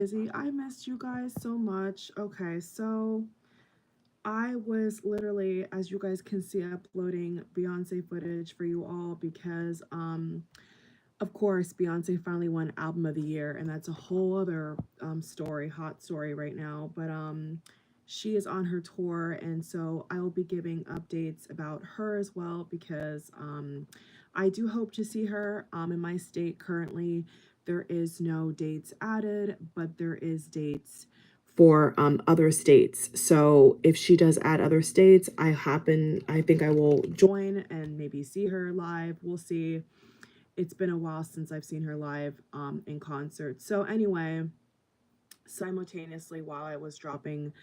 busy. I missed you guys so much. Okay, so I was literally, as you guys can see, uploading Beyonce footage for you all because of course Beyonce finally won album of the year, and that's a whole other story, hot story right now. But she is on her tour, and so I will be giving updates about her as well because I do hope to see her in my state currently. There is no dates added, but there is dates for other states. So if she does add other states, I think I will join and maybe see her live. We'll see. It's been a while since I've seen her live in concert. So anyway, simultaneously while I was dropping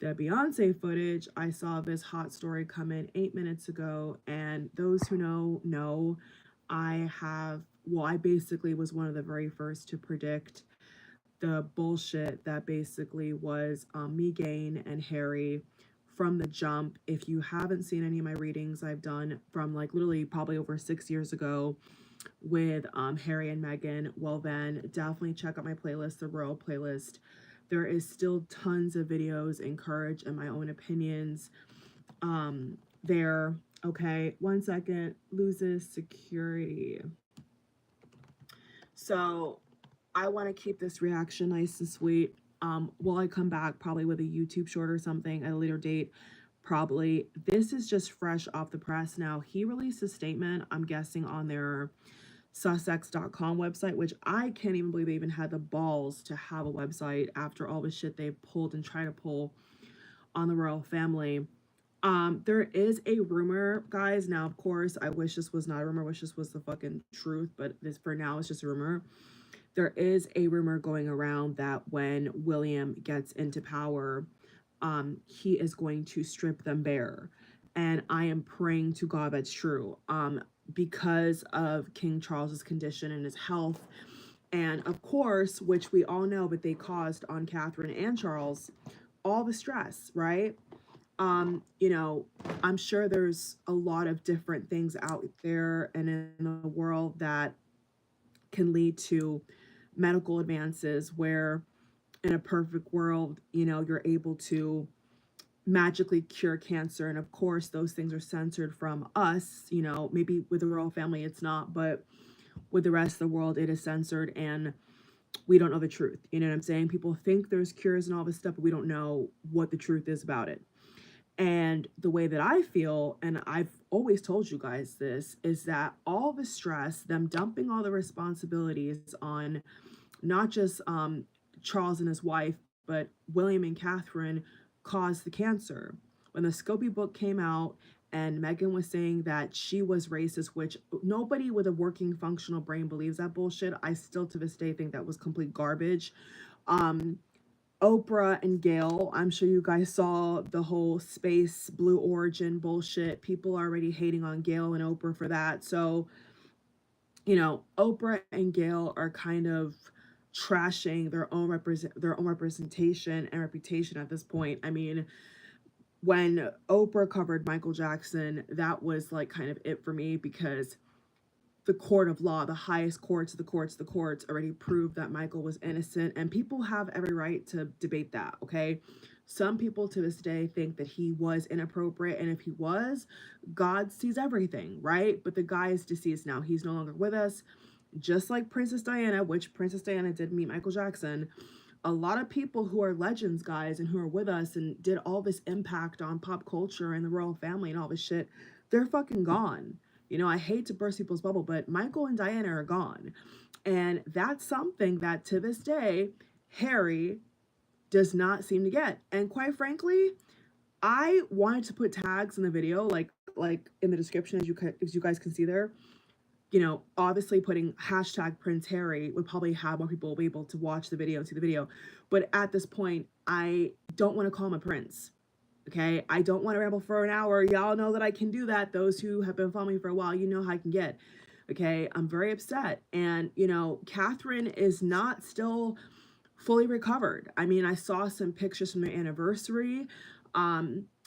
the Beyonce footage, I saw this hot story come in 8 minutes ago. And those who know, I basically was one of the very first to predict the bullshit that basically was Megan and Harry from the jump. If you haven't seen any of my readings I've done from like literally probably over 6 years ago with Harry and Meghan, well then definitely check out my playlist, the Royal playlist. There is still tons of videos and courage and my own opinions there. Okay, 1 second. Loses security. So I want to keep this reaction nice and sweet. Will I come back probably with a YouTube short or something at a later date? Probably. This is just fresh off the press now. He released a statement, I'm guessing, on their Sussex.com website, which I can't even believe they even had the balls to have a website after all the shit they pulled and tried to pull on the royal family. There is a rumor, guys. Now, of course, I wish this was not a rumor. I wish this was the fucking truth, but this for now it's just a rumor. There is a rumor going around that when William gets into power, he is going to strip them bare. And I am praying to God that's true. Because of King Charles's condition and his health, and of course, which we all know, but they caused on Catherine and Charles all the stress, right? You know, I'm sure there's a lot of different things out there and in the world that can lead to medical advances where in a perfect world, you know, you're able to magically cure cancer. And of course, those things are censored from us. You know, maybe with the royal family, it's not, but with the rest of the world, it is censored and we don't know the truth. You know what I'm saying? People think there's cures and all this stuff, but we don't know what the truth is about it. And the way that I feel, and I've always told you guys this, is that all the stress, them dumping all the responsibilities on not just Charles and his wife, but William and Catherine caused the cancer. When the Scobie book came out and Meghan was saying that she was racist, which nobody with a working functional brain believes that bullshit. I still to this day think that was complete garbage. Um, Oprah and Gail, I'm sure you guys saw the whole space Blue Origin bullshit. People are already hating on Gail and Oprah for that. So, you know, Oprah and Gail are kind of trashing their own representation and reputation at this point. I mean, when Oprah covered Michael Jackson, that was like kind of it for me because the court of law, the highest courts, the courts already proved that Michael was innocent, and people have every right to debate that, okay? Some people to this day think that he was inappropriate, and if he was, God sees everything, right? But the guy is deceased now. He's no longer with us. Just like Princess Diana, which Princess Diana did meet Michael Jackson, a lot of people who are legends, guys, and who are with us and did all this impact on pop culture and the royal family and all this shit, they're fucking gone. You know, I hate to burst people's bubble, but Michael and Diana are gone. And that's something that to this day, Harry does not seem to get. And quite frankly, I wanted to put tags in the video, like in the description, as you guys can see there. You know, obviously putting hashtag Prince Harry would probably have more people be able to watch the video and see the video. But at this point, I don't want to call him a prince. Okay, I don't want to ramble for an hour. Y'all know that I can do that. Those who have been following me for a while, you know how I can get. Okay, I'm very upset. And, you know, Catherine is not still fully recovered. I mean, I saw some pictures from their anniversary.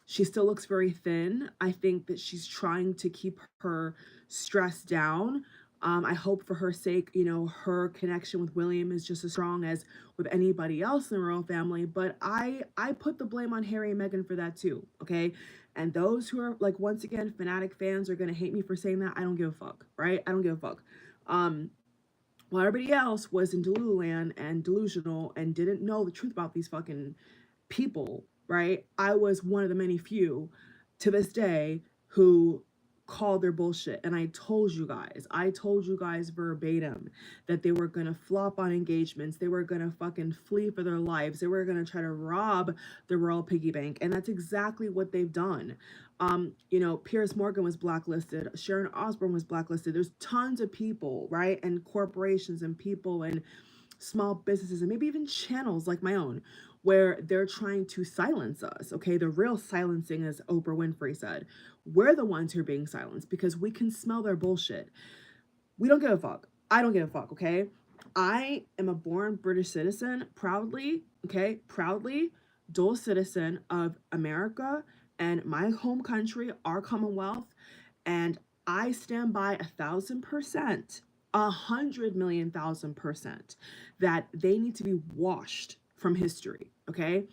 She still looks very thin. I think that she's trying to keep her stress down. I hope for her sake, you know, her connection with William is just as strong as with anybody else in the royal family. But I put the blame on Harry and Meghan for that too. Okay. And those who are like, once again, fanatic fans are gonna hate me for saying that. I don't give a fuck, right? I don't give a fuck. Um, while everybody else was in Delululand and delusional and didn't know the truth about these fucking people, right? I was one of the many few to this day who called their bullshit. And I told you guys verbatim that they were gonna flop on engagements. They were gonna fucking flee for their lives. They were gonna try to rob the royal piggy bank. And that's exactly what they've done. You know, Piers Morgan was blacklisted. Sharon Osbourne was blacklisted. There's tons of people, right? And corporations and people and small businesses and maybe even channels like my own where they're trying to silence us. Okay, the real silencing, as Oprah Winfrey said, we're the ones who are being silenced because we can smell their bullshit. We don't give a fuck. I don't give a fuck. Okay, I am a born British citizen, proudly, okay, proudly dual citizen of America and my home country, our Commonwealth, and I stand by 1,000%, 100,000,000%, that they need to be washed from history. Okay,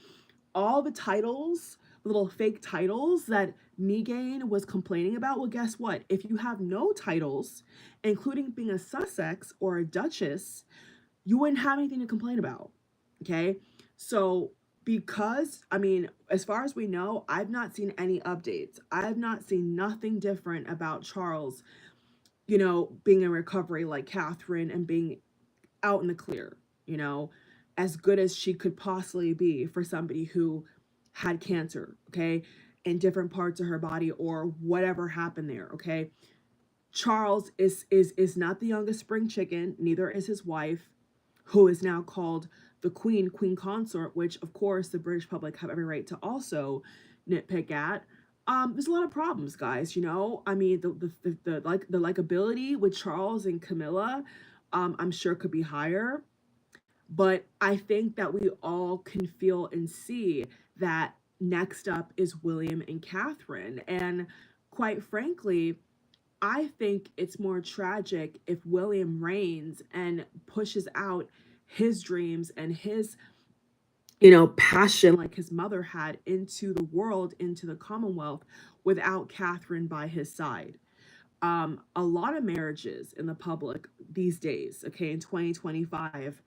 all the titles, little fake titles that Meghan was complaining about. Well, guess what? If you have no titles, including being a Sussex or a Duchess, you wouldn't have anything to complain about. Okay, so because, I mean, as far as we know, I've not seen any updates. I've not seen nothing different about Charles, you know, being in recovery like Catherine and being out in the clear, you know, as good as she could possibly be for somebody who had cancer, okay, in different parts of her body or whatever happened there, okay? Charles is not the youngest spring chicken, neither is his wife, who is now called the queen consort, which of course the British public have every right to also nitpick at. There's a lot of problems, guys. You know, I mean, the likability with Charles and Camilla, I'm sure could be higher, but I think that we all can feel and see that next up is William and Catherine, and quite frankly, I think it's more tragic if William reigns and pushes out his dreams and his, you know, passion like his mother had into the world, into the Commonwealth, without Catherine by his side. A lot of marriages in the public these days, okay, in 2025,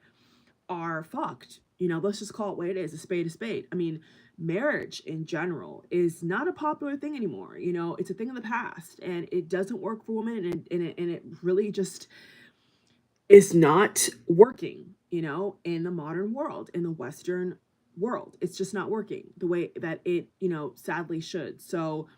are fucked. You know, let's just call it what it is, a spade a spade. I mean, marriage in general is not a popular thing anymore. You know, it's a thing of the past and it doesn't work for women, and it really just is not working, you know, in the modern world, in the Western world. It's just not working the way that it, you know, sadly should. So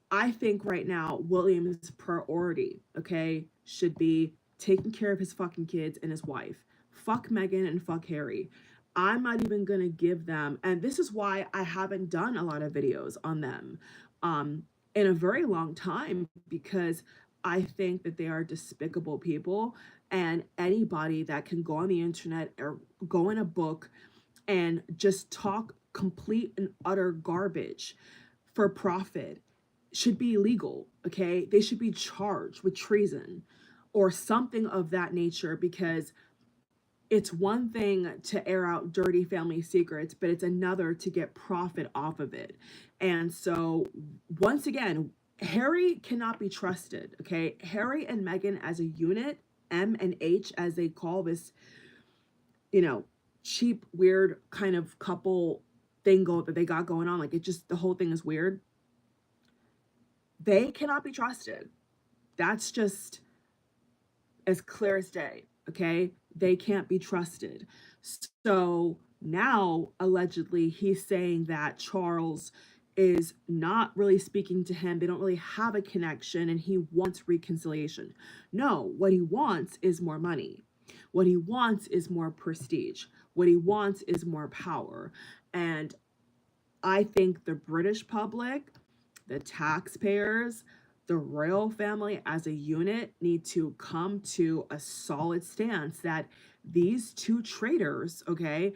I think right now, William's priority, okay, should be taking care of his fucking kids and his wife. Fuck Meghan and fuck Harry. I'm not even gonna give them, and this is why I haven't done a lot of videos on them um, in a very long time, because I think that they are despicable people, and anybody that can go on the internet or go in a book and just talk complete and utter garbage for profit should be illegal, okay? They should be charged with treason or something of that nature, because it's one thing to air out dirty family secrets, but it's another to get profit off of it. And so, once again, Harry cannot be trusted, okay? Harry and Meghan as a unit, M and H as they call this, you know, cheap, weird kind of couple thing that they got going on. Like, it just, the whole thing is weird. They cannot be trusted. That's just as clear as day, okay? They can't be trusted. So now, allegedly, he's saying that Charles is not really speaking to him. They don't really have a connection, and he wants reconciliation. No, what he wants is more money. What he wants is more prestige. What he wants is more power. And I think the British public, the taxpayers, the royal family as a unit need to come to a solid stance that these two traitors, okay,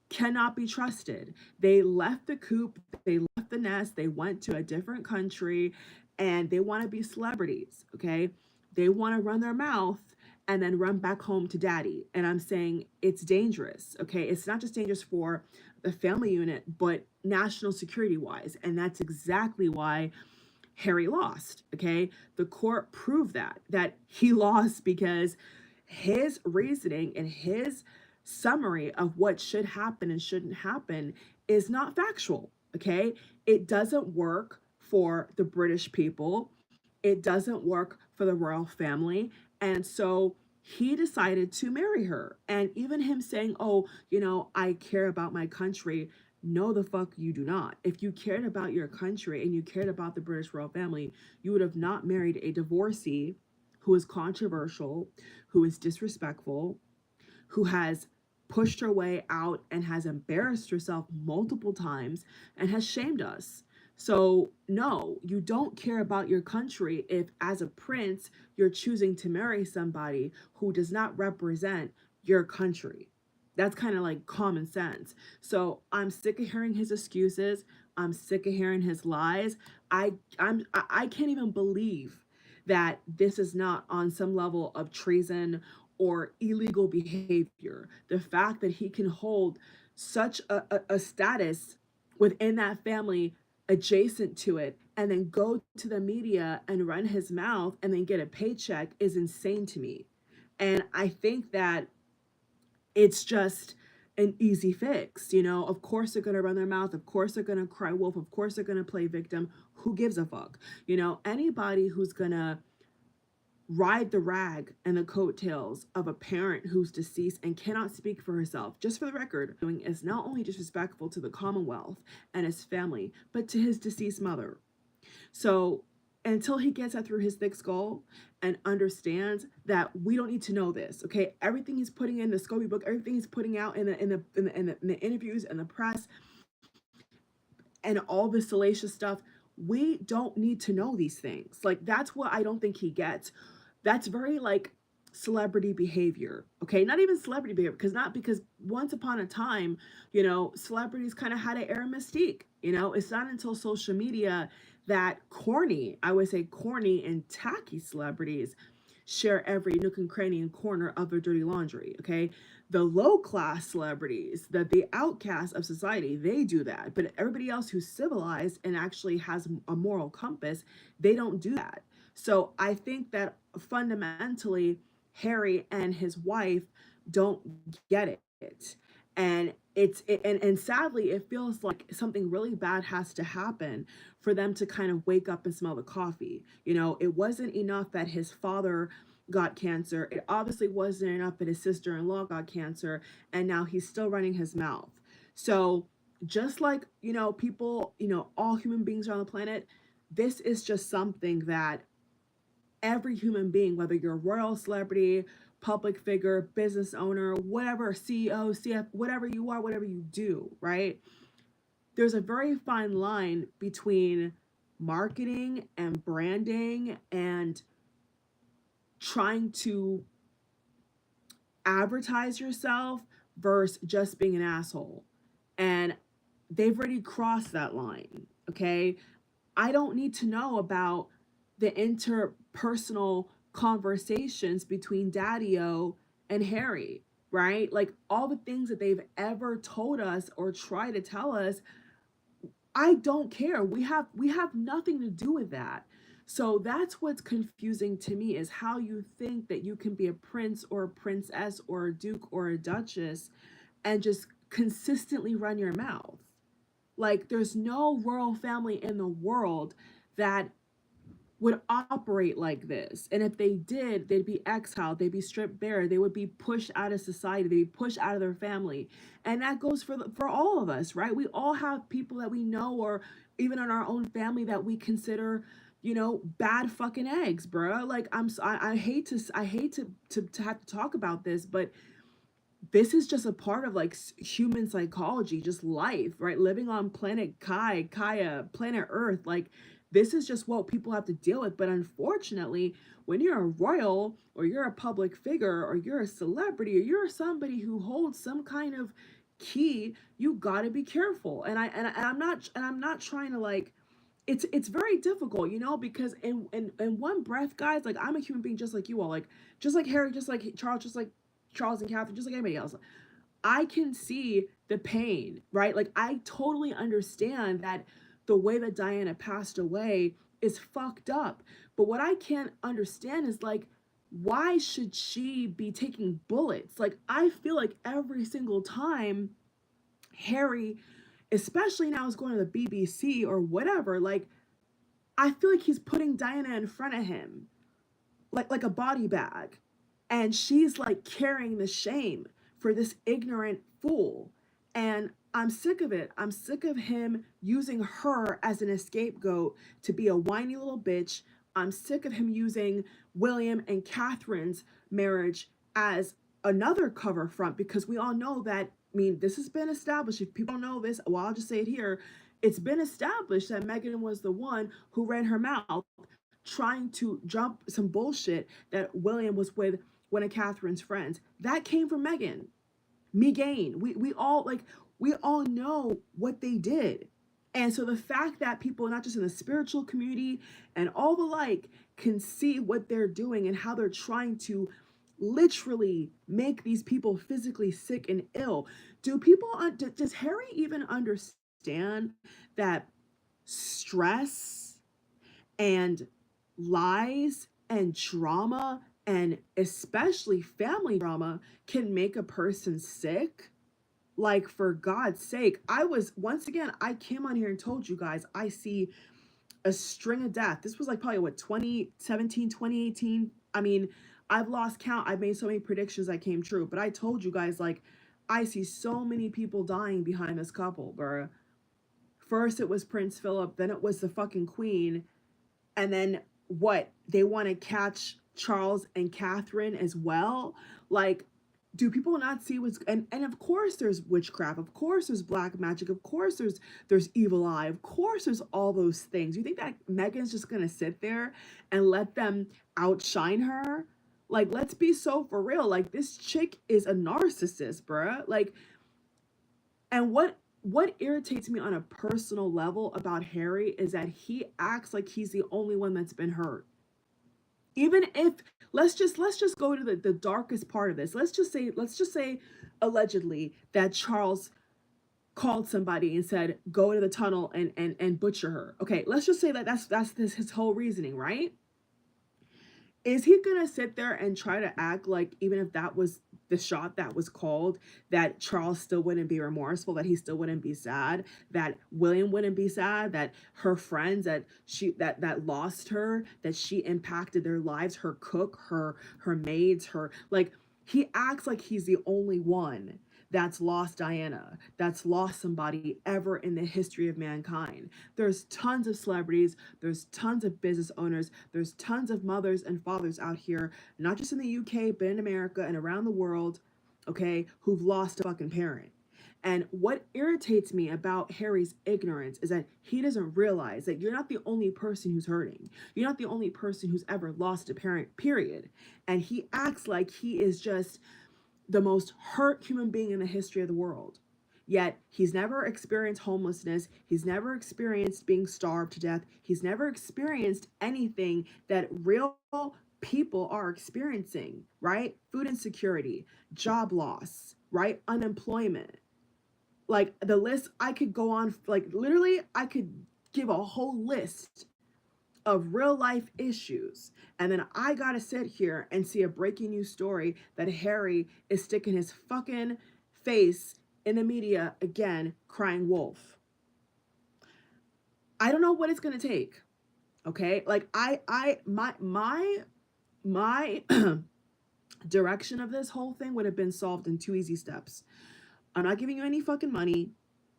cannot be trusted. They left the coop, they left the nest, they went to a different country, and they want to be celebrities, okay? They want to run their mouth and then run back home to daddy. And I'm saying it's dangerous. Okay. It's not just dangerous for the family unit, but national security wise. And that's exactly why Harry lost. Okay. The court proved that he lost because his reasoning and his summary of what should happen and shouldn't happen is not factual. Okay. It doesn't work for the British people, it doesn't work for the royal family. And so he decided to marry her. And even him saying, oh, I care about my country. No, the fuck you do not. If you cared about your country and you cared about the British royal family, you would have not married a divorcee who is controversial, who is disrespectful, who has pushed her way out and has embarrassed herself multiple times and has shamed us. So, no, you don't care about your country if, as a prince, you're choosing to marry somebody who does not represent your country. That's kind of like common sense. So, I'm sick of hearing his excuses. I'm sick of hearing his lies. I can't even believe that this is not on some level of treason or illegal behavior. The fact that he can hold such a status within that family adjacent to it and then go to the media and run his mouth and then get a paycheck is insane to me. And I think that it's just an easy fix. Of course they're going to run their mouth. Of course they're going to cry wolf. Of course they're going to play victim. Who gives a fuck? Anybody who's going to ride the rag and the coattails of a parent who's deceased and cannot speak for herself, just for the record, doing is not only disrespectful to the Commonwealth and his family, but to his deceased mother. So until he gets that through his thick skull and understands that we don't need to know this, okay? Everything he's putting in the Scobie book, everything he's putting out in the interviews and the press, and all the salacious stuff, we don't need to know these things. Like, that's what I don't think he gets. That's very like celebrity behavior. Okay, not even celebrity behavior, because once upon a time, celebrities kind of had an air of mystique. It's not until social media that corny, I would say corny and tacky celebrities share every nook and cranny and corner of their dirty laundry. Okay, the low class celebrities, the outcasts of society, they do that. But everybody else who's civilized and actually has a moral compass, they don't do that. So I think that fundamentally, Harry and his wife don't get it. And and sadly, it feels like something really bad has to happen for them to kind of wake up and smell the coffee. It wasn't enough that his father got cancer. It obviously wasn't enough that his sister-in-law got cancer, and now he's still running his mouth. So just like, people, all human beings around the planet, this is just something that every human being, whether you're a royal celebrity, public figure, business owner, whatever, CEO, CF, whatever you are, whatever you do, right? There's a very fine line between marketing and branding and trying to advertise yourself versus just being an asshole. And they've already crossed that line, okay? I don't need to know about the interpersonal conversations between Daddy-O and Harry, right? Like all the things that they've ever told us or try to tell us, I don't care. We have nothing to do with that. So that's what's confusing to me, is how you think that you can be a prince or a princess or a duke or a duchess and just consistently run your mouth. Like, there's no royal family in the world that would operate like this. And if they did, they'd be exiled, they'd be stripped bare, they would be pushed out of society, they'd be pushed out of their family. And that goes for all of us, right? We all have people that we know, or even in our own family, that we consider, bad fucking eggs, bruh. Like, I hate to have to talk about this, but this is just a part of like human psychology, just life, right? Living on planet Kaya, planet Earth. Like, this is just what people have to deal with. But unfortunately, when you're a royal, or you're a public figure, or you're a celebrity, or you're somebody who holds some kind of key, you got to be careful. And I'm not trying to like it's very difficult, you know, because in one breath, guys, like I'm a human being just like you all, like just like Harry, just like Charles and Catherine, just like anybody else. I can see the pain, right? Like I totally understand that the way that Diana passed away is fucked up. But what I can't understand is like, why should she be taking bullets? Like I feel like every single time Harry, especially now is going to the BBC or whatever, like I feel like he's putting Diana in front of him like a body bag, and she's like carrying the shame for this ignorant fool. And I'm sick of it. I'm sick of him using her as an scapegoat to be a whiny little bitch. I'm sick of him using William and Catherine's marriage as another cover front, because we all know that, I mean, this has been established. If people don't know this, well, I'll just say it here. It's been established that Meghan was the one who ran her mouth trying to jump some bullshit that William was with one of Catherine's friends. That came from Meghan. Megan. We all know what they did. And so the fact that people, not just in the spiritual community and all the like, can see what they're doing and how they're trying to literally make these people physically sick and ill. Does Harry even understand that stress and lies and drama, and especially family drama, can make a person sick? Like, for God's sake, once again, I came on here and told you guys, I see a string of death. This was like probably what, 2017, 2018. I mean, I've lost count. I've made so many predictions that came true, but I told you guys, like, I see so many people dying behind this couple, bruh. First it was Prince Philip, then it was the fucking Queen, and then what? They want to catch Charles and Catherine as well? Like, do people not see what's, and of course there's witchcraft, of course there's black magic, of course there's evil eye, of course there's all those things. You think that Meghan's just gonna sit there and let them outshine her? Like, let's be so for real. Like, this chick is a narcissist, bruh. Like, and what irritates me on a personal level about Harry is that he acts like he's the only one that's been hurt. Even if, let's just go to the darkest part of this. Let's just say allegedly that Charles called somebody and said, go to the tunnel and butcher her. Okay, let's just say that that's his whole reasoning, right? Is he gonna sit there and try to act like, even if that was the shot that was called, that Charles still wouldn't be remorseful, that he still wouldn't be sad, that William wouldn't be sad, that her friends that lost her, that she impacted their lives, her cook, her maids, her, like, he acts like he's the only one that's lost Diana, that's lost somebody ever in the history of mankind. There's tons of celebrities, there's tons of business owners, there's tons of mothers and fathers out here, not just in the UK, but in America and around the world, okay, who've lost a fucking parent. And what irritates me about Harry's ignorance is that he doesn't realize that you're not the only person who's hurting. You're not the only person who's ever lost a parent, period. And he acts like he is just the most hurt human being in the history of the world. Yet he's never experienced homelessness. He's never experienced being starved to death. He's never experienced anything that real people are experiencing, right? Food insecurity, job loss, right? Unemployment. Like, the list, I could go on, like, literally, I could give a whole list of real life issues. And then I gotta sit here and see a breaking news story that Harry is sticking his fucking face in the media again, crying wolf. I don't know what it's gonna take. Okay? Like, my direction of this whole thing would have been solved in 2 easy steps. I'm not giving you any fucking money.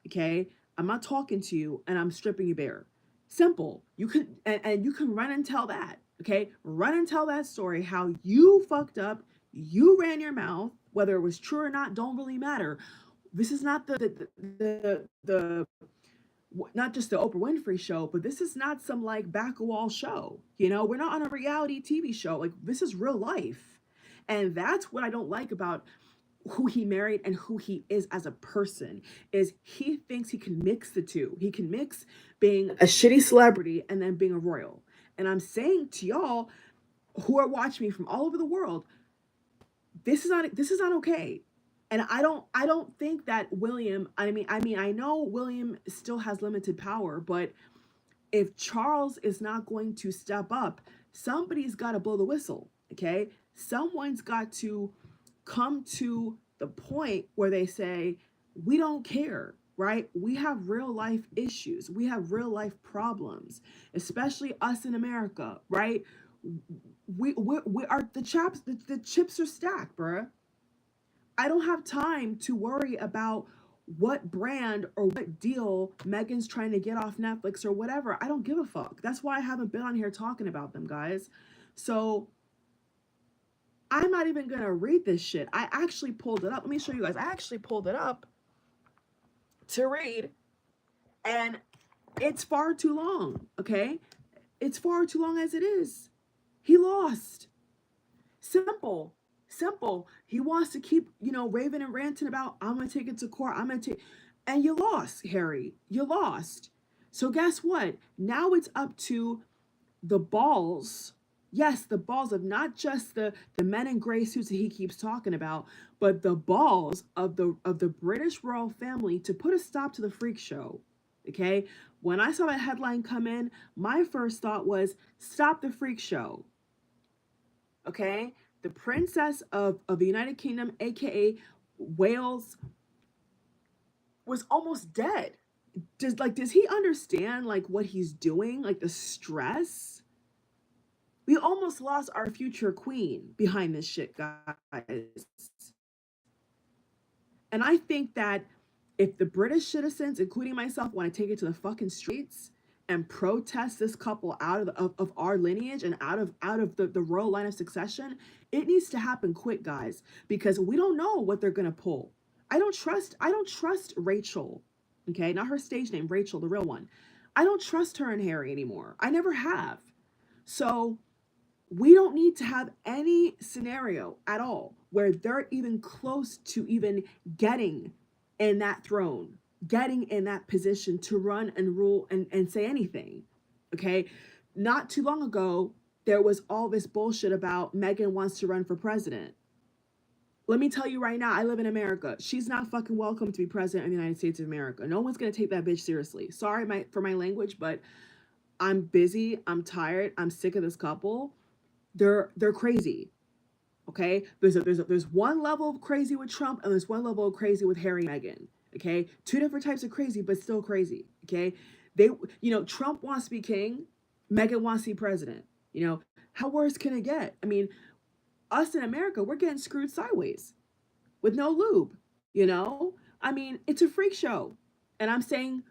Okay? I'm not talking to you, and I'm stripping you bare. Simple. You could, and you can run and tell that. Okay? Run and tell that story, how you fucked up, you ran your mouth, whether it was true or not, don't really matter. This is not the not just the Oprah Winfrey show, but this is not some like back wall show. You know, we're not on a reality TV show. Like, this is real life. And that's what I don't like about who he married and who he is as a person is he thinks he can mix the two. He can mix being a shitty celebrity and then being a royal. And I'm saying to y'all who are watching me from all over the world, this is not okay. And I don't think that William, I know William still has limited power, but if Charles is not going to step up, somebody's got to blow the whistle, okay? Someone's got to come to the point where they say, we don't care, right? We have real life issues. We have real life problems, especially us in America, right? We are the chips are stacked, bruh. I don't have time to worry about what brand or what deal Megan's trying to get off Netflix or whatever. I don't give a fuck. That's why I haven't been on here talking about them, guys. So I'm not even gonna read this shit. I actually pulled it up. Let me show you guys. I actually pulled it up to read, and it's far too long, okay? It's far too long as it is. He lost. Simple. Simple. He wants to keep, raving and ranting about, I'm going to take it to court. I'm going to take, and you lost, Harry. You lost. So guess what? Now it's up to the balls. Yes, the balls of not just the men in gray suits that he keeps talking about, but the balls of the British royal family to put a stop to the freak show. Okay? When I saw that headline come in, my first thought was stop the freak show. Okay? The princess of the United Kingdom, aka Wales, was almost dead. Does he understand like what he's doing? Like the stress? We almost lost our future queen behind this shit, guys. And I think that if the British citizens, including myself, want to take it to the fucking streets and protest this couple out of our lineage and out of the royal line of succession, it needs to happen quick, guys, because we don't know what they're gonna pull. I don't trust Rachel, okay, not her stage name, Rachel, the real one. I don't trust her and Harry anymore. I never have. So we don't need to have any scenario at all where they're even close to even getting in that throne, getting in that position to run and rule and say anything. Okay. Not too long ago, there was all this bullshit about Meghan wants to run for president. Let me tell you right now, I live in America. She's not fucking welcome to be president of the United States of America. No one's gonna take that bitch seriously. Sorry for my language, but I'm busy, I'm tired, I'm sick of this couple. They're crazy. Okay? There's one level of crazy with Trump and there's one level of crazy with Harry and Meghan. Okay? Two different types of crazy, but still crazy. Okay? Trump wants to be king, Meghan wants to be president. How worse can it get? I mean, us in America, we're getting screwed sideways with no lube. I mean, it's a freak show. And I'm saying,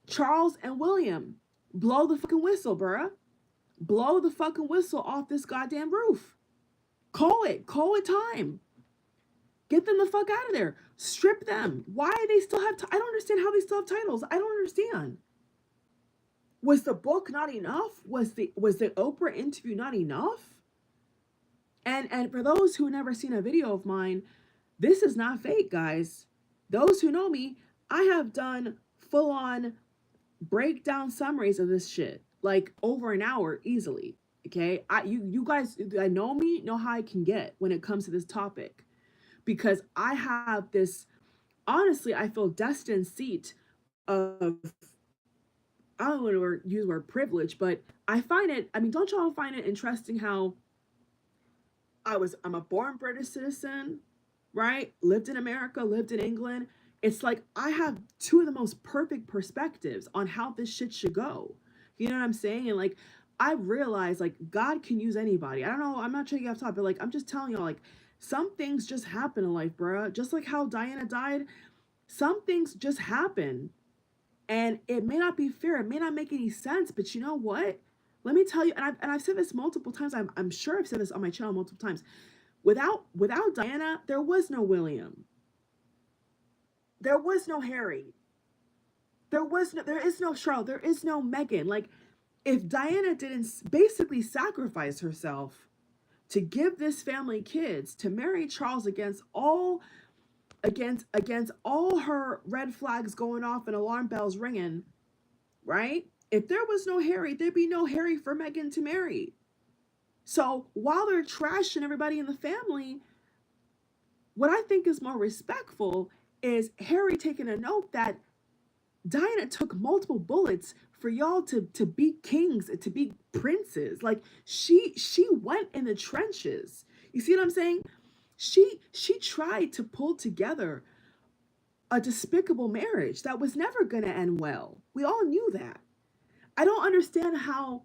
Charles and William, blow the fucking whistle, bruh. Blow the fucking whistle off this goddamn roof. Call it time. Get them the fuck out of there. Strip them. Why do they still have I don't understand how they still have titles. I don't understand. Was the book not enough? Was the Oprah interview not enough? And for those who never seen a video of mine, this is not fake, guys. Those who know me, I have done full-on breakdown summaries of this shit, like over an hour easily. Okay, you guys that know me know how I can get when it comes to this topic, because I have this, honestly, I feel destined seat of, I don't want to use the word privilege, but I find it, don't y'all find it interesting how I'm a born British citizen, right? Lived in America, lived in England. It's like I have two of the most perfect perspectives on how this shit should go. You know what I'm saying? And like, I realize like God can use anybody. I don't know. I'm not trying to get off topic, but like, I'm just telling y'all, like, some things just happen in life, bruh. Just like how Diana died, some things just happen. And it may not be fair. It may not make any sense, but you know what? Let me tell you, and I've said this multiple times. I'm sure I've said this on my channel multiple times. Without Diana, there was no William. There was no Harry. There is no Charlotte. There is no Meghan. Like, if Diana didn't basically sacrifice herself to give this family kids, to marry Charles against all against all her red flags going off and alarm bells ringing, right? If there was no Harry, there'd be no Harry for Meghan to marry. So while they're trashing everybody in the family, what I think is more respectful is Harry taking a note that Diana took multiple bullets for y'all to be kings, to be princes. Like she went in the trenches. You see what I'm saying? She tried to pull together a despicable marriage that was never going to end well. We all knew that. I don't understand how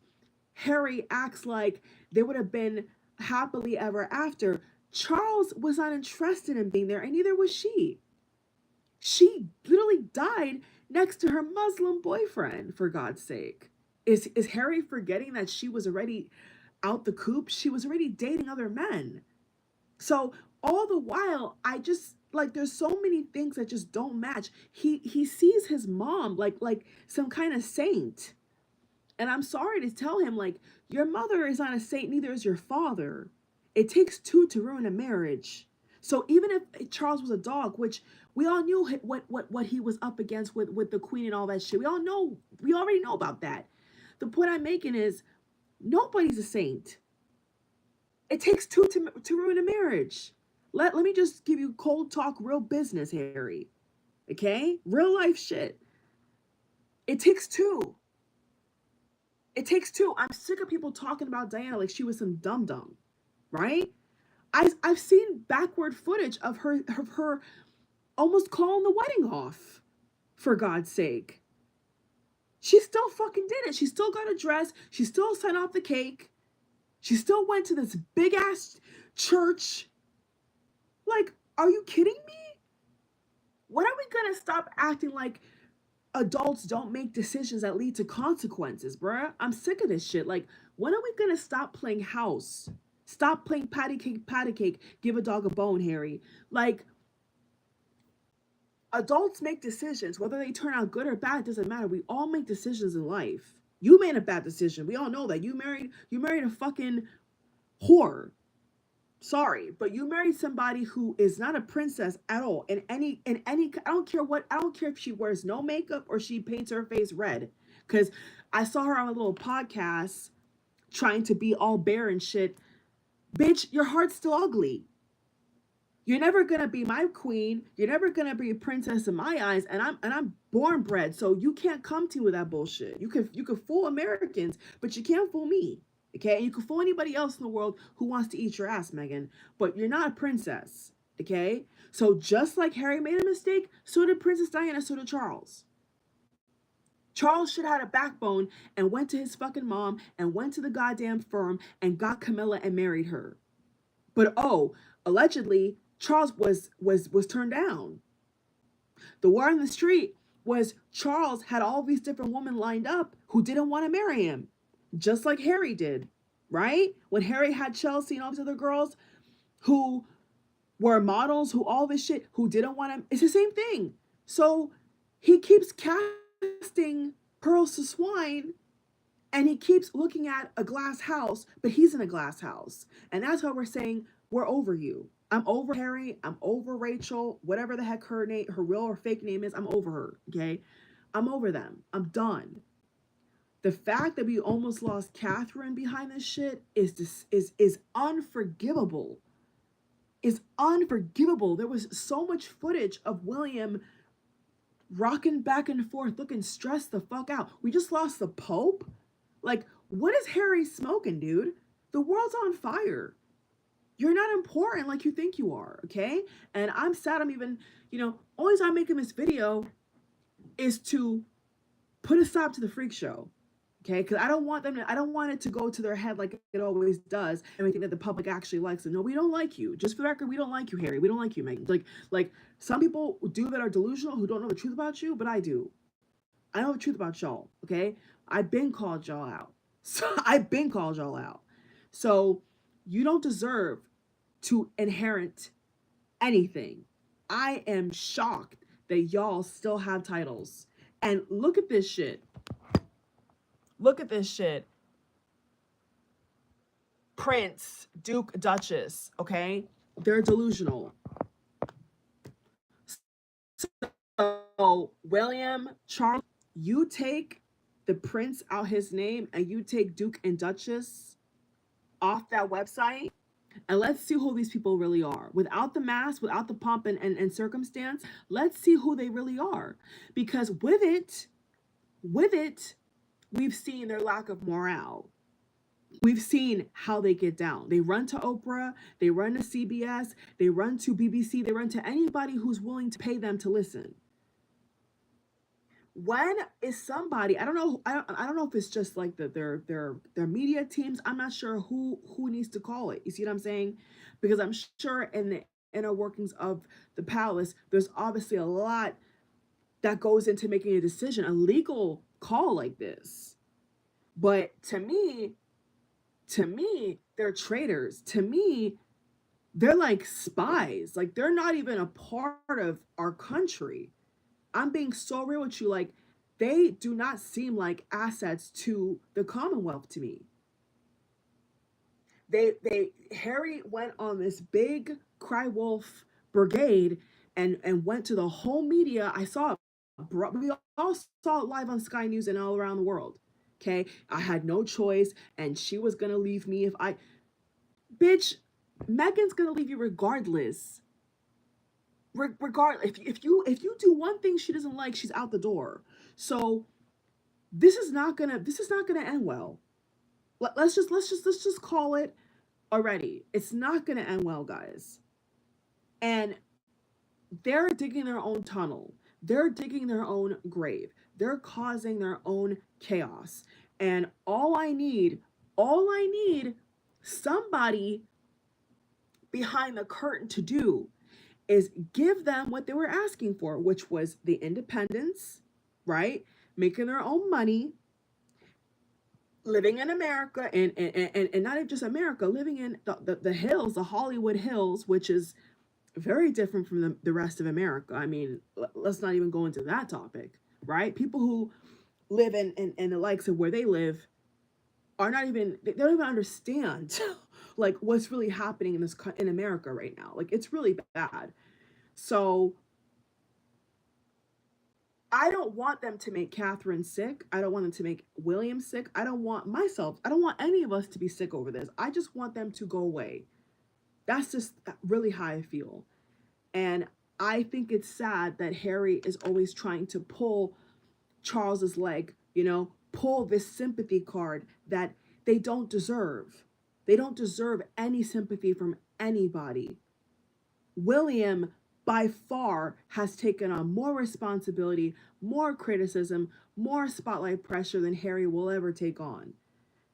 Harry acts like they would have been happily ever after. Charles was not interested in being there, and neither was she. She literally died next to her Muslim boyfriend, for God's sake. Is Harry forgetting that she was already out the coop? She was already dating other men. So all the while, I just like there's so many things that just don't match. He sees his mom like some kind of saint. And I'm sorry to tell him, like, your mother is not a saint, neither is your father. It takes two to ruin a marriage. So even if Charles was a dog, which we all knew what he was up against with the queen and all that shit. We already know about that. The point I'm making is nobody's a saint. It takes two to ruin a marriage. Let me just give you cold talk, real business, Harry. Okay? Real life shit. It takes two. It takes two. I'm sick of people talking about Diana like she was some dum-dum, right? I've seen backward footage of her almost calling the wedding off, for God's sake. She still fucking did it. She still got a dress. She still sent off the cake. She still went to this big ass church. Like, are you kidding me? When are we gonna stop acting like adults don't make decisions that lead to consequences, bruh? I'm sick of this shit. Like, when are we gonna stop playing house? Stop playing patty cake, give a dog a bone, Harry. Like, adults make decisions, whether they turn out good or bad, it doesn't matter. We all make decisions in life. You made a bad decision. We all know that. You married a fucking whore. Sorry, but you married somebody who is not a princess at all. In any I don't care if she wears no makeup or she paints her face red. Cause I saw her on a little podcast trying to be all bare and shit. Bitch, your heart's still ugly. You're never gonna be my queen. You're never gonna be a princess in my eyes, and I'm born bred, so you can't come to me with that bullshit. You can fool Americans, but you can't fool me. Okay? You can fool anybody else in the world who wants to eat your ass, Meghan, but you're not a princess. Okay? So just like Harry made a mistake, so did Princess Diana, so did Charles. Charles should have had a backbone and went to his fucking mom and went to the goddamn firm and got Camilla and married her. But allegedly Charles was turned down. The word on the street was Charles had all these different women lined up who didn't want to marry him, just like Harry did, right? When Harry had Chelsea and all these other girls who were models, who all this shit, who didn't want him. It's the same thing. So he keeps casting pearls to swine, and he keeps looking at a glass house, but he's in a glass house. And that's why we're saying we're over you. I'm over Harry. I'm over Rachel, whatever the heck her name, her real or fake name is. I'm over her. Okay. I'm over them. I'm done. The fact that we almost lost Catherine behind this shit is unforgivable. Is unforgivable. There was so much footage of William rocking back and forth, looking stressed the fuck out. We just lost the Pope. Like, what is Harry smoking, dude? The world's on fire. You're not important like you think you are, okay? And I'm sad I'm even, only time I'm making this video is to put a stop to the freak show, okay? Because I don't want it to go to their head like it always does, and we think that the public actually likes it. No, we don't like you. Just for the record, we don't like you, Harry. We don't like you, Meghan. Like some people do that are delusional who don't know the truth about you, but I do. I know the truth about y'all, okay? I've been called y'all out. So you don't deserve to inherit anything. I am shocked that y'all still have titles. And look at this shit. Prince, Duke, Duchess, okay? They're delusional. So William, Charles, you take the prince out his name and you take Duke and Duchess off that website, and let's see who these people really are. Without the mask, without the pomp and circumstance, let's see who they really are. Because with it, we've seen their lack of morale. We've seen how they get down. They run to Oprah, they run to CBS, they run to BBC, they run to anybody who's willing to pay them to listen. When is somebody, I don't know if it's just like their media teams. I'm not sure who needs to call it. You see what I'm saying? Because I'm sure in the inner workings of the palace, there's obviously a lot that goes into making a decision, a legal call like this. But to me, they're traitors. To me, they're like spies. Like they're not even a part of our country. I'm being so real with you. Like they do not seem like assets to the Commonwealth to me. They Harry went on this big cry wolf brigade and went to the whole media. I saw it. We all saw it live on Sky News and all around the world. Okay, I had no choice, and she was gonna leave me if I, bitch. Megan's gonna leave you regardless. Regardless, if you do one thing she doesn't like, she's out the door. So this is not gonna end well. Let's just call it already. It's not gonna end well, guys. And they're digging their own tunnel. They're digging their own grave. They're causing their own chaos. And all I need, somebody behind the curtain to do is give them what they were asking for, which was the independence, right? Making their own money, living in America, and not even just America, living in the hills, the Hollywood Hills, which is very different from the rest of America. I mean, let's not even go into that topic, right? People who live in the likes of where they live are not even, they don't even understand like what's really happening in America right now. Like it's really bad. So I don't want them to make Catherine sick. I don't want them to make William sick. I don't want any of us to be sick over this. I just want them to go away. That's just really how I feel. And I think it's sad that Harry is always trying to pull Charles's leg, pull this sympathy card that they don't deserve. They don't deserve any sympathy from anybody. William, by far, has taken on more responsibility, more criticism, more spotlight pressure than Harry will ever take on.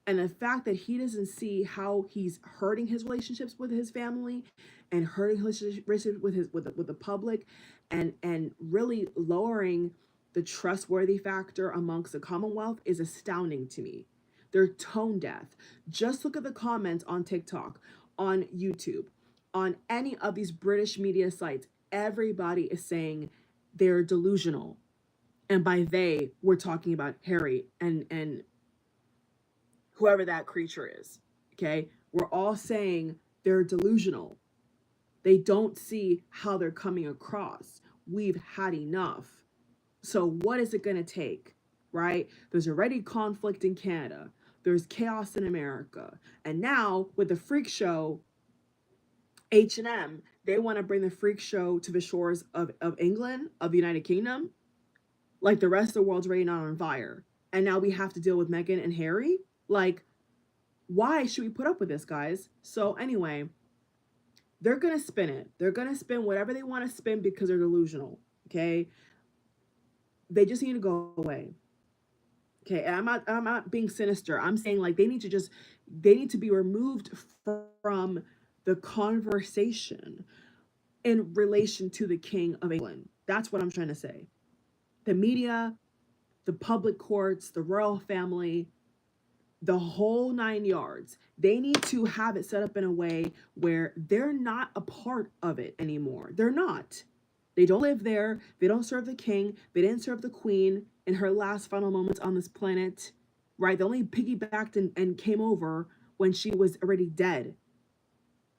And the fact that he doesn't see how he's hurting his relationships with his family and hurting his relationships with the public, and really lowering the trustworthy factor amongst the Commonwealth is astounding to me. They're tone deaf. Just look at the comments on TikTok, on YouTube, on any of these British media sites. Everybody is saying they're delusional. And by they, we're talking about Harry and whoever that creature is. Okay? We're all saying they're delusional. They don't see how they're coming across. We've had enough. So what is it going to take? Right? There's already conflict in Canada. There's chaos in America. And now with the freak show, H&M, they want to bring the freak show to the shores of England, of the United Kingdom. Like the rest of the world's already not on fire. And now we have to deal with Meghan and Harry? Like, why should we put up with this, guys? So anyway, they're going to spin it. They're going to spin whatever they want to spin because they're delusional. Okay? They just need to go away. Okay, and I'm not being sinister. I'm saying like they need to be removed from the conversation in relation to the King of England. That's what I'm trying to say. The media, the public courts, the royal family, the whole 9 yards. They need to have it set up in a way where they're not a part of it anymore. They're not. They don't live there. They don't serve the king. They didn't serve the queen in her last final moments on this planet, right? They only piggybacked and came over when she was already dead.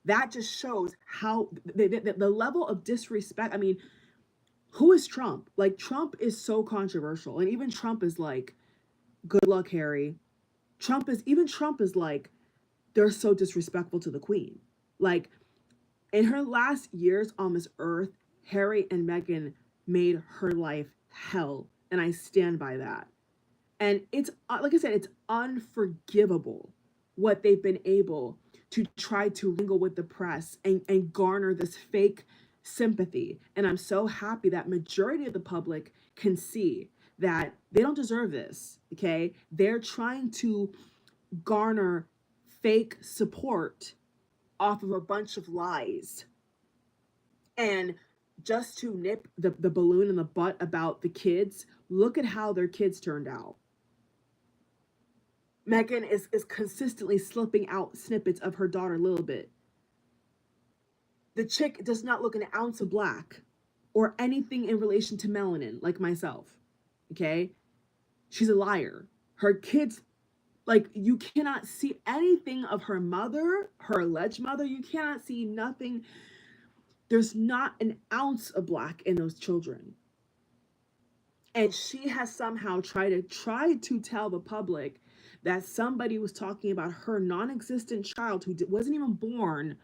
That just shows how the level of disrespect. I mean, who is Trump? Like, Trump is so controversial. And even Trump is like, good luck, Harry. Trump is like, they're so disrespectful to the queen. Like, in her last years on this earth, Harry and Meghan made her life hell. And I stand by that. And it's, like I said, it's unforgivable what they've been able to try to wrangle with the press and garner this fake sympathy. And I'm so happy that majority of the public can see that they don't deserve this. Okay. They're trying to garner fake support off of a bunch of lies. And just to nip the balloon in the butt about the kids, look at how their kids turned out. Meghan is consistently slipping out snippets of her daughter Lilibet. The chick does not look an ounce of black or anything in relation to melanin like myself. Okay? She's a liar. Her kids, like, you cannot see anything of her mother, her alleged mother. You cannot see nothing. There's not an ounce of black in those children. And she has somehow tried to tell the public that somebody was talking about her non-existent child who wasn't even born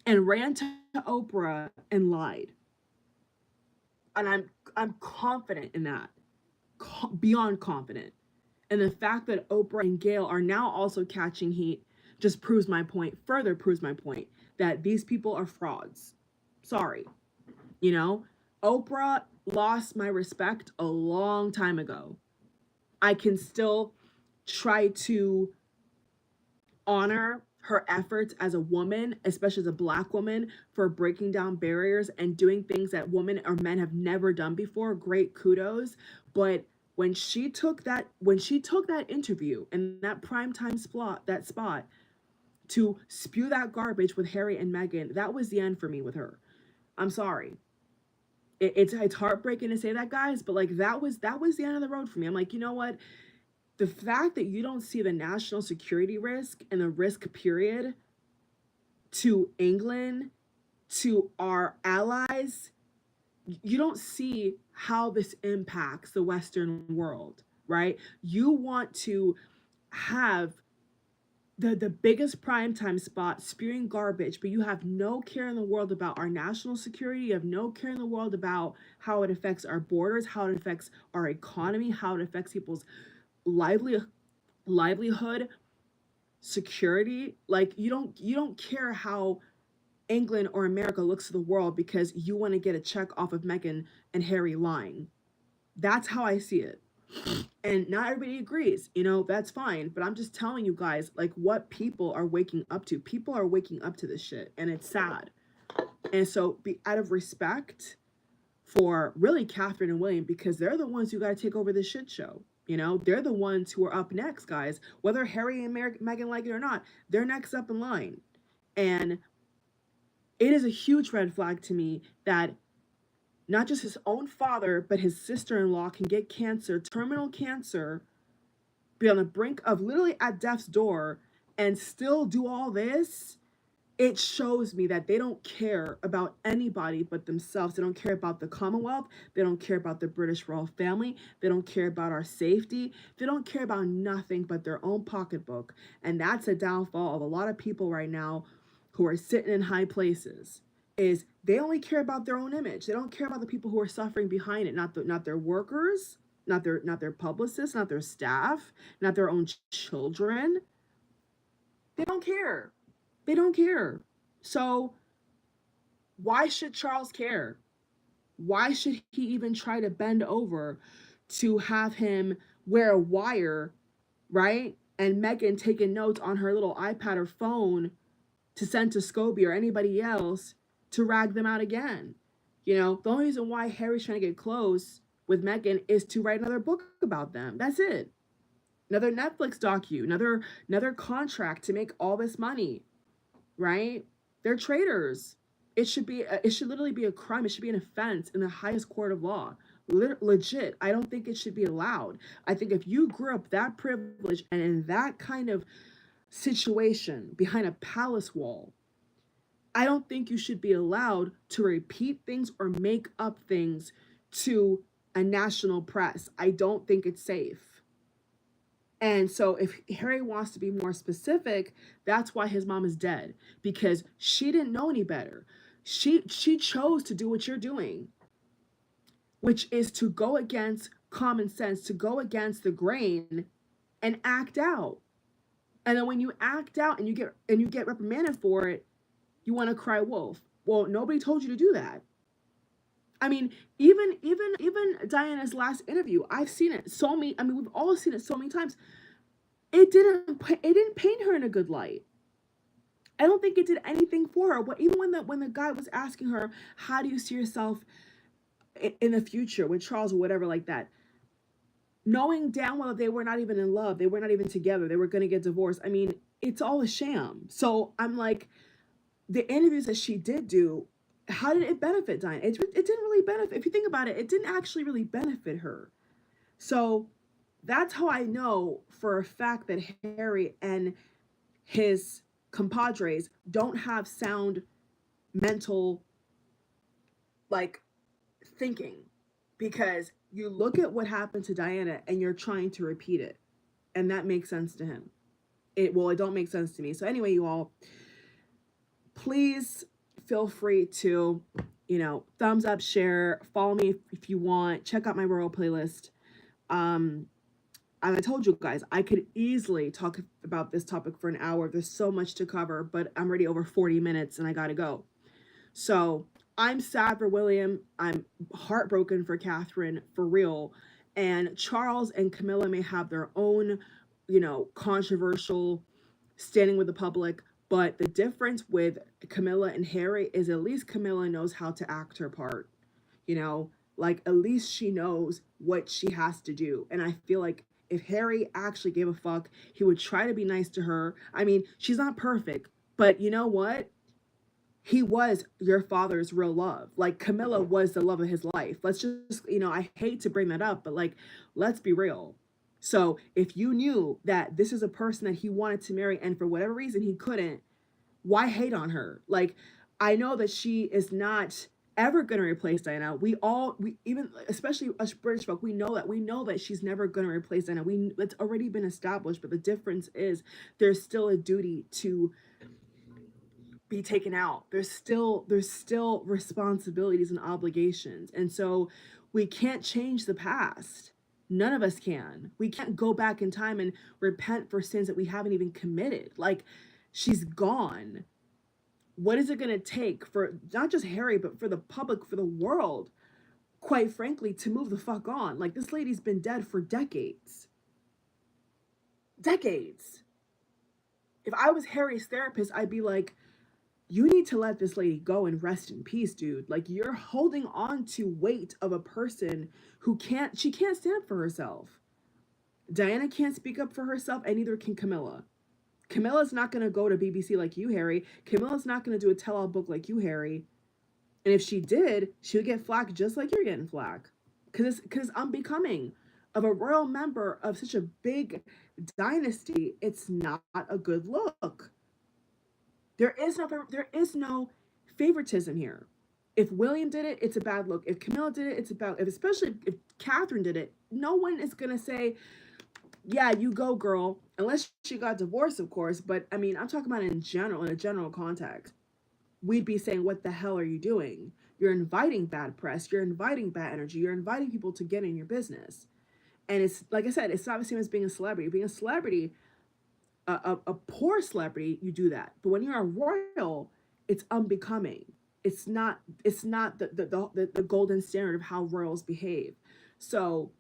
and ran to Oprah and lied. And I'm confident in that, beyond confident. And the fact that Oprah and Gayle are now also catching heat just proves my point, further proves my point, that these people are frauds. Sorry. You know, Oprah lost my respect a long time ago. I can still try to honor her efforts as a woman, especially as a Black woman, for breaking down barriers and doing things that women or men have never done before. Great kudos. But when she took that interview and that primetime spot to spew that garbage with Harry and Meghan, that was the end for me with her. I'm sorry. It's heartbreaking to say that, guys, but like that was the end of the road for me. I'm like, you know what? The fact that you don't see the national security risk and the risk period to England, to our allies, you don't see how this impacts the Western world, right? You want to have the biggest primetime spot spewing garbage, but you have no care in the world about our national security. You have no care in the world about how it affects our borders, how it affects our economy, how it affects people's livelihood, security. Like, you don't care how England or America looks to the world because you want to get a check off of Meghan and Harry lying. That's how I see it. And not everybody agrees, you know, that's fine. But I'm just telling you guys, like, what people are waking up to. People are waking up to this shit, and it's sad. And so, be out of respect for really Catherine and William, because they're the ones who got to take over this shit show. You know, they're the ones who are up next, guys. Whether Harry and Meghan like it or not, they're next up in line. And it is a huge red flag to me that not just his own father, but his sister-in-law can get cancer, terminal cancer, be on the brink of literally at death's door, and still do all this. It shows me that they don't care about anybody but themselves. They don't care about the Commonwealth. They don't care about the British royal family. They don't care about our safety. They don't care about nothing but their own pocketbook. And that's a downfall of a lot of people right now who are sitting in high places, is they only care about their own image. They don't care about the people who are suffering behind it, not their workers, not their publicists, not their staff, not their own children. They don't care. They don't care. So why should Charles care? Why should he even try to bend over to have him wear a wire, right? And Meghan taking notes on her little iPad or phone to send to Scobie or anybody else to rag them out again. You know, the only reason why Harry's trying to get close with Meghan is to write another book about them. That's it. Another Netflix docu, another contract to make all this money, right? They're traitors. It should literally be a crime. It should be an offense in the highest court of law. Legit. I don't think it should be allowed. I think if you grew up that privileged and in that kind of situation behind a palace wall, I don't think you should be allowed to repeat things or make up things to a national press. I don't think it's safe. And so if Harry wants to be more specific, that's why his mom is dead, because she didn't know any better. She chose to do what you're doing, which is to go against common sense, to go against the grain and act out. And then when you act out and you get reprimanded for it, you want to cry wolf. Well, nobody told you to do that. I mean, even Diana's last interview, I've seen it so many. I mean, we've all seen it so many times. It didn't paint her in a good light. I don't think it did anything for her. But even when the guy was asking her, how do you see yourself in the future with Charles or whatever like that, knowing damn well they were not even in love, they were not even together, they were going to get divorced. I mean, it's all a sham. So I'm like, the interviews that she did do, how did it benefit Diana? It didn't really benefit. If you think about it, it didn't actually really benefit her. So that's how I know for a fact that Harry and his compadres don't have sound mental, like, thinking, because you look at what happened to Diana and you're trying to repeat it, and that makes sense to him. It don't make sense to me. So anyway, you all, please feel free to, thumbs up, share, follow me if you want, check out my royal playlist. As I told you guys, I could easily talk about this topic for an hour. There's so much to cover, but I'm already over 40 minutes and I gotta go. So I'm sad for William. I'm heartbroken for Catherine, for real. And Charles and Camilla may have their own, controversial standing with the public. But the difference with Camilla and Harry is at least Camilla knows how to act her part. Like, at least she knows what she has to do. And I feel like if Harry actually gave a fuck, he would try to be nice to her. I mean, she's not perfect, but you know what? He was your father's real love. Like, Camilla was the love of his life. Let's just, I hate to bring that up, but like, let's be real. So if you knew that this is a person that he wanted to marry and for whatever reason he couldn't, why hate on her? Like, I know that she is not ever going to replace Diana. We even, especially us British folk, we know that she's never going to replace Diana. It's already been established, but the difference is there's still a duty to be taken out. There's still responsibilities and obligations. And so we can't change the past. None of us can. We can't go back in time and repent for sins that we haven't even committed. Like, she's gone. What is it going to take for not just Harry, but for the public, for the world, quite frankly, to move the fuck on? Like, this lady's been dead for decades. Decades. If I was Harry's therapist, I'd be like, you need to let this lady go and rest in peace, dude. Like, you're holding on to weight of a person who can't stand up for herself. Diana can't speak up for herself, and neither can Camilla. Camilla's not going to go to BBC like you, Harry. Camilla's not going to do a tell-all book like you, Harry. And if she did, she would get flack just like you're getting flack. Because it's unbecoming of a royal member of such a big dynasty. It's not a good look. There is no favoritism here. If William did it, it's a bad look. If Camilla did it, it's a bad look. Especially if Catherine did it, no one is going to say, yeah, you go, girl. Unless she got divorced, of course. But, I mean, I'm talking about in a general context. We'd be saying, what the hell are you doing? You're inviting bad press. You're inviting bad energy. You're inviting people to get in your business. And it's, like I said, it's not the same as being a celebrity. Being a celebrity, a poor celebrity, you do that. But when you're a royal, it's unbecoming. It's not the golden standard of how royals behave. So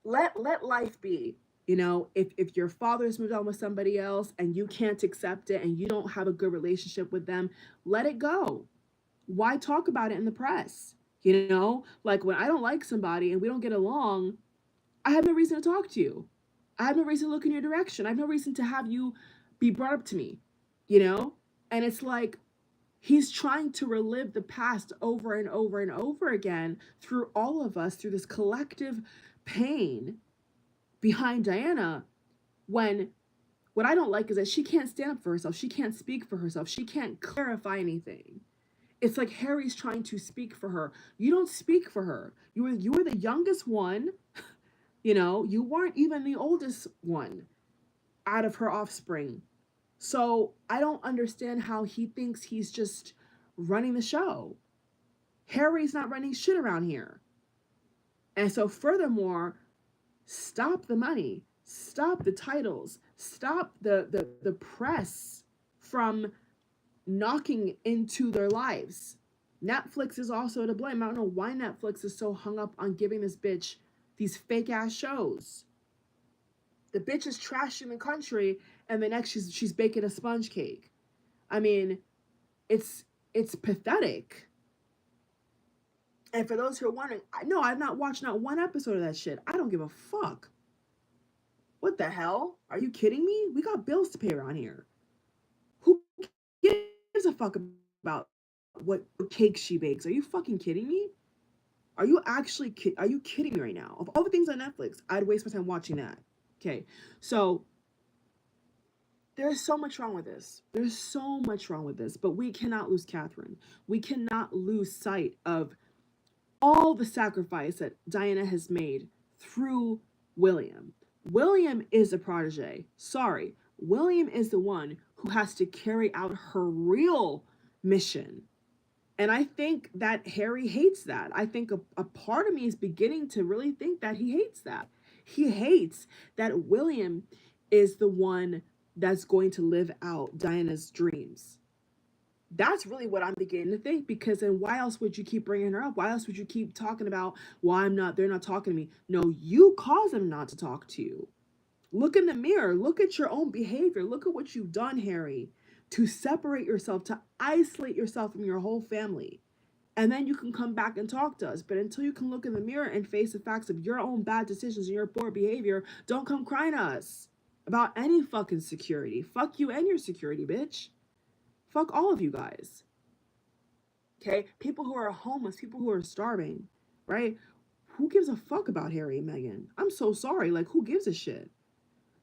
let life be. If your father's moved on with somebody else and you can't accept it and you don't have a good relationship with them, let it go. Why talk about it in the press? Like, when I don't like somebody and we don't get along, I have no reason to talk to you. I have no reason to look in your direction. I have no reason to have you be brought up to me, And it's like, he's trying to relive the past over and over and over again through all of us, through this collective pain behind Diana, when what I don't like is that she can't stand up for herself. She can't speak for herself. She can't clarify anything. It's like Harry's trying to speak for her. You don't speak for her. You were the youngest one. You know, you weren't even the oldest one out of her offspring. So I don't understand how he thinks he's just running the show. Harry's not running shit around here. And so furthermore, stop the money, stop the titles, stop the press from knocking into their lives. Netflix is also to blame. I don't know why Netflix is so hung up on giving this bitch these fake ass shows. The bitch is trashing the country, and the next she's baking a sponge cake. I mean, it's pathetic. And for those who are wondering, no, I've not watched not one episode of that shit. I don't give a fuck. What the hell? Are you kidding me? We got bills to pay around here. Who gives a fuck about what cake she bakes? Are you fucking kidding me? Are you kidding me right now? Of all the things on Netflix, I'd waste my time watching that. Okay, so there's so much wrong with this. There's so much wrong with this, but we cannot lose Catherine. We cannot lose sight of all the sacrifice that Diana has made through William. William is a protege. Sorry. William is the one who has to carry out her real mission. And I think that Harry hates that. I think a part of me is beginning to really think that he hates that. He hates that William is the one that's going to live out Diana's dreams. That's really what I'm beginning to think, because then why else would you keep bringing her up? Why else would you keep talking about why they're not talking to me? No, you cause them not to talk to you. Look in the mirror. Look at your own behavior. Look at what you've done, Harry, to separate yourself, to isolate yourself from your whole family. And then you can come back and talk to us. But until you can look in the mirror and face the facts of your own bad decisions and your poor behavior, don't come crying to us about any fucking security. Fuck you and your security, bitch. Fuck all of you guys. Okay? People who are homeless, people who are starving, right? Who gives a fuck about Harry and Meghan? I'm so sorry. Like, who gives a shit?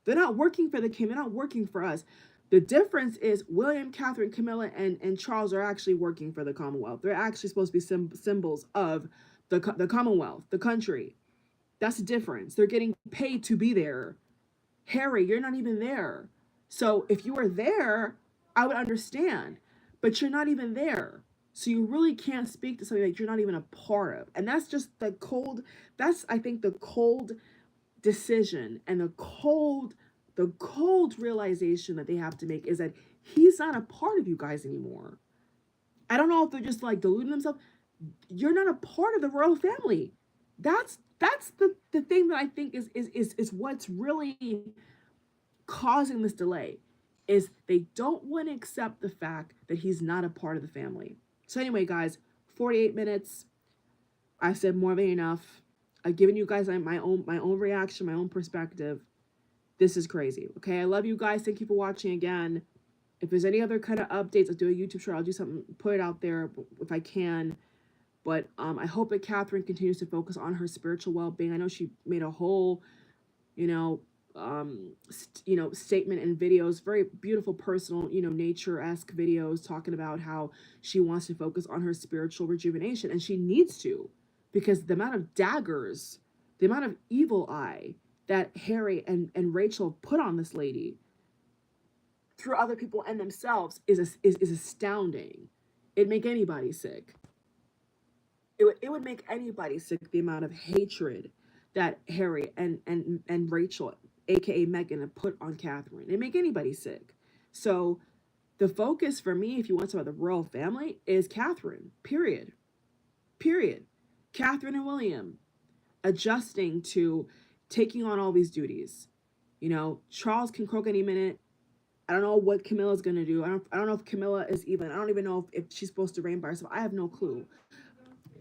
They're not working for the king. They're not working for us. The difference is William, Catherine, Camilla, and Charles are actually working for the Commonwealth. They're actually supposed to be symbols of the Commonwealth, the country. That's the difference. They're getting paid to be there. Harry, you're not even there. So if you were there, I would understand. But you're not even there. So you really can't speak to something that you're not even a part of. And that's just the cold, that's, I think, the cold decision and the cold realization that they have to make is that he's not a part of you guys anymore. I don't know if they're just like deluding themselves. You're not a part of the royal family. That's the thing that I think is what's really causing this delay, is they don't want to accept the fact that he's not a part of the family. So anyway, guys, 48 minutes. I said more than enough. I've given you guys my own reaction, my own perspective. This is crazy. Okay, I love you guys. Thank you for watching again. If there's any other kind of updates, I'll do a YouTube short. I'll do something, put it out there if I can. But I hope that Catherine continues to focus on her spiritual well-being. I know she made a whole, statement and videos, very beautiful, personal, nature-esque videos talking about how she wants to focus on her spiritual rejuvenation, and she needs to, because the amount of daggers, the amount of evil eye that Harry and Rachel put on this lady through other people and themselves is astounding. It'd make anybody sick. It would make anybody sick, the amount of hatred that Harry and Rachel, aka Meghan, have put on Catherine. It'd make anybody sick. So the focus for me, if you want to talk about the royal family, is Catherine. Period. Catherine and William adjusting to taking on all these duties. Charles can croak any minute. I don't know what Camilla's gonna do. I don't know if Camilla is even. I don't even know if she's supposed to reign by herself. I have no clue.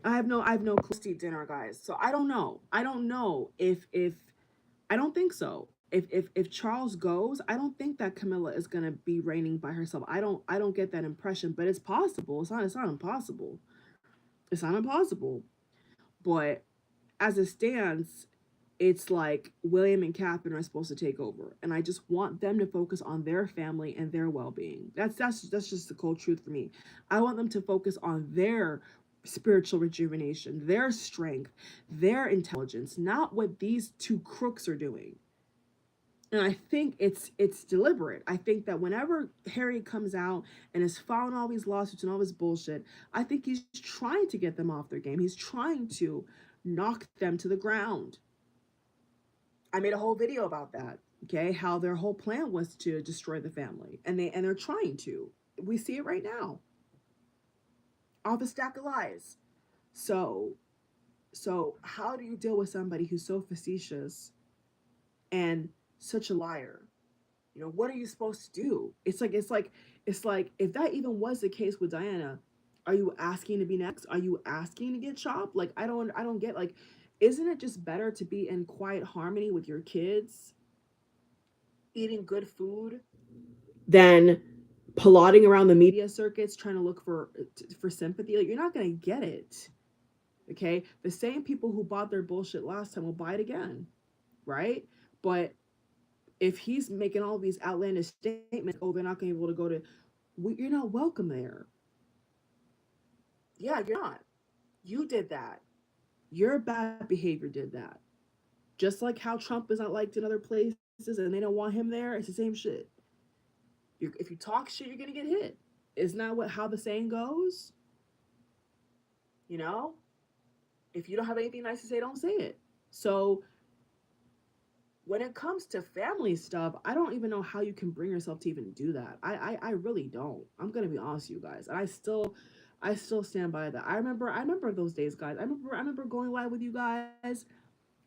I have no clue. Dinner, guys. So I don't know. I don't know if I don't think so. If Charles goes, I don't think that Camilla is gonna be reigning by herself. I don't get that impression, but it's possible. It's not impossible. It's not impossible. But as it stands, it's like William and Catherine are supposed to take over, and I just want them to focus on their family and their well-being. That's just the cold truth for me. I want them to focus on their spiritual rejuvenation, their strength, their intelligence, not what these two crooks are doing. And I think it's deliberate. I think that whenever Harry comes out and is filing all these lawsuits and all this bullshit, I think he's trying to get them off their game. He's trying to knock them to the ground. I made a whole video about that. Okay, how their whole plan was to destroy the family, and they're trying to. We see it right now. Off a stack of lies. So how do you deal with somebody who's so facetious and such a liar? You know, what are you supposed to do? It's like if that even was the case with Diana, are you asking to be next? Are you asking to get chopped? Like I don't get, like, isn't it just better to be in quiet harmony with your kids, eating good food, than plotting around the media circuits trying to look for sympathy? Like, you're not going to get it. Okay? The same people who bought their bullshit last time will buy it again, right? But if he's making all these outlandish statements, oh, they're not going to be able to go to, you're not welcome there. Yeah, you're not. You did that. Your bad behavior did that. Just like how Trump is not liked in other places and they don't want him there, it's the same shit. If you talk shit, you're going to get hit. Isn't that how the saying goes? You know? If you don't have anything nice to say, don't say it. So when it comes to family stuff, I don't even know how you can bring yourself to even do that. I really don't. I'm gonna be honest with you guys. I still stand by that. I remember those days, guys. I remember going live with you guys.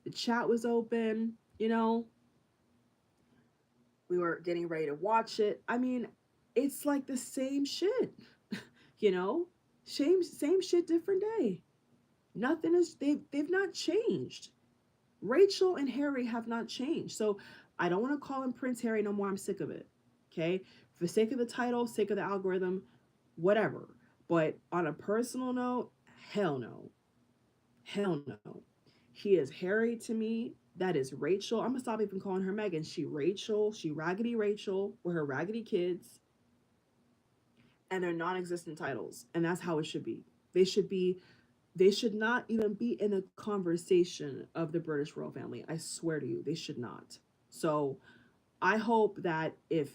The chat was open, we were getting ready to watch it. I mean, it's like the same shit, you know? Same shit, different day. Nothing is they've not changed. Rachel and Harry have not changed. So I don't want to call him Prince Harry no more. I'm sick of it. Okay? For the sake of the title, sake of the algorithm, whatever. But on a personal note, hell no. Hell no. He is Harry to me. That is Rachel. I'm gonna stop even calling her Megan. She Rachel. She Raggedy Rachel with her raggedy kids and their non-existent titles. And that's how it should be. They should be they should not even be in a conversation of the British royal family. I swear to you, they should not. So I hope that if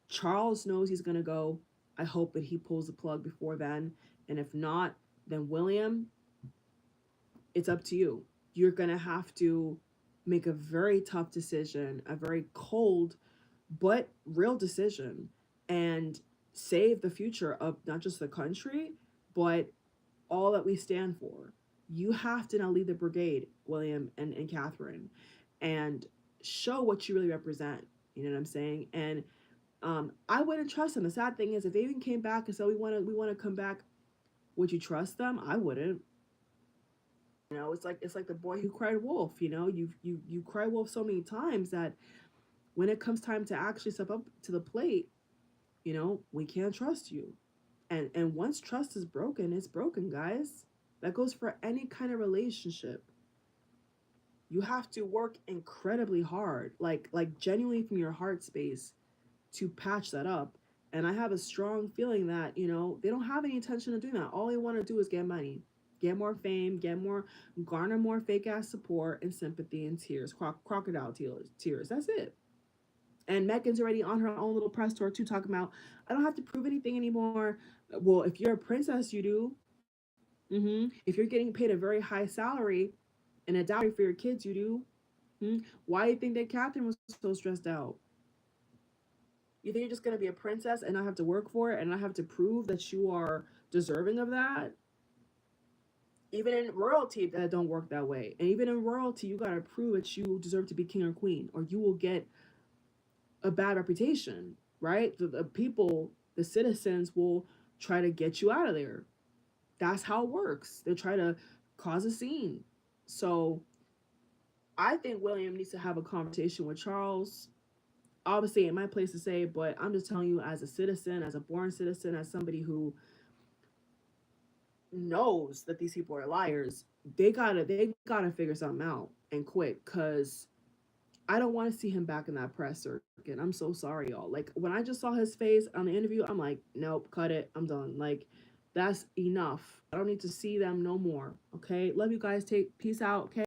Charles knows he's gonna go, I hope that he pulls the plug before then. And if not, then William, it's up to you. You're gonna have to make a very tough decision, a very cold but real decision, and save the future of not just the country, but all that we stand for. You have to now lead the brigade, William and Catherine, and show what you really represent. You know what I'm saying? And I wouldn't trust them. The sad thing is, if they even came back and said we want to come back, would you trust them? I wouldn't. It's like the boy who cried wolf. You cry wolf so many times that when it comes time to actually step up to the plate, we can't trust you. And once trust is broken, it's broken, guys. That goes for any kind of relationship. You have to work incredibly hard, like genuinely from your heart space, to patch that up. And I have a strong feeling that, they don't have any intention of doing that. All they want to do is get money, get more fame, garner more fake ass support and sympathy and tears, crocodile tears. That's it. And Megan's already on her own little press tour too, talking about, I don't have to prove anything anymore. Well, if you're a princess, you do. If you're getting paid a very high salary and a dowry for your kids, you do. Why do you think that Catherine was so stressed out? You think you're just gonna be a princess and not have to work for it and not have to prove that you are deserving of that? Even in royalty, that don't work that way. And even in royalty, you gotta prove that you deserve to be king or queen, or you will get a bad reputation, right? The people, the citizens will try to get you out of there. That's how it works. They try to cause a scene. So I think William needs to have a conversation with Charles. Obviously, ain't my place to say, but I'm just telling you, as a citizen, as a born citizen, as somebody who knows that these people are liars, they gotta figure something out. and quick, because I don't want to see him back in that press circuit. I'm so sorry, y'all. Like, when I just saw his face on the interview, I'm like, nope, cut it. I'm done. Like, that's enough. I don't need to see them no more. Okay. Love you guys. Take peace out. Okay.